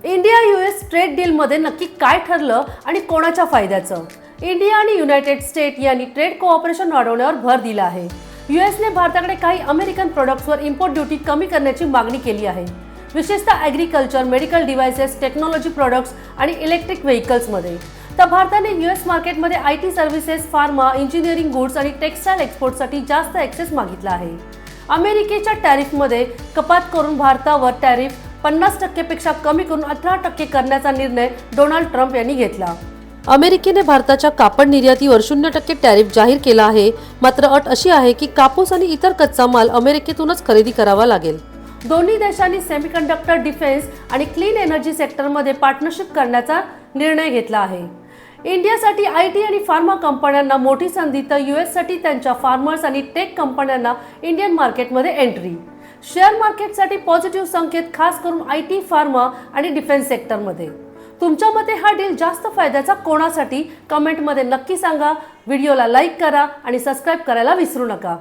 India US trade डीलमध्ये नक्की काय ठरलं आणि कोणाच्या फायद्याचं? इंडिया आणि युनायटेड स्टेट यांनी ट्रेड कोऑपरेशन वाढवण्यावर भर दिला आहे. युएसने भारताकडे काही अमेरिकन प्रोडक्ट्सवर इम्पोर्ट ड्युटी कमी करण्याची मागणी केली आहे, विशेषतः agriculture, medical devices, technology products आणि इलेक्ट्रिक व्हेकल्समध्ये. तर भारताने US मार्केटमध्ये IT services, pharma, engineering goods आणि टेक्सटाईल एक्सपोर्टसाठी जास्त ॲक्सेस मागितला आहे. अमेरिकेच्या टॅरिफमध्ये कपात करून भारतावर टॅरिफ 50% पेक्षा कमी करून 18% करण्याचा निर्णय डोनाल्ड ट्रम्प यांनी घेतला. अमेरिकेने भारताच्या कापड निर्यातीवर 0% टॅरिफ जाहीर केला आहे. मात्र अट अशी आहे की कापूस आणि इतर कच्चा माल अमेरिकेतूनच खरेदी करावा लागेल. दोन्ही देशांनी सेमीकंडक्टर, डिफेन्स आणि क्लीन एनर्जी सेक्टरमध्ये पार्टनरशिप करण्याचा निर्णय घेतला आहे. इंडियासाठी IT आणि फार्मा कंपन्यांना मोठी संधी, तर US त्यांच्या फार्मर्स आणि टेक कंपन्यांना इंडियन मार्केटमध्ये एंट्री. शेअर मार्केटसाठी पॉझिटिव्ह संकेत, खास करून IT, फार्मा आणि डिफेन्स सेक्टरमध्ये. तुमच्या मते हा डील जास्त फायद्याचा कोणासाठी? कमेंटमध्ये नक्की सांगा. व्हिडिओला लाईक करा आणि सबस्क्राईब करायला विसरू नका.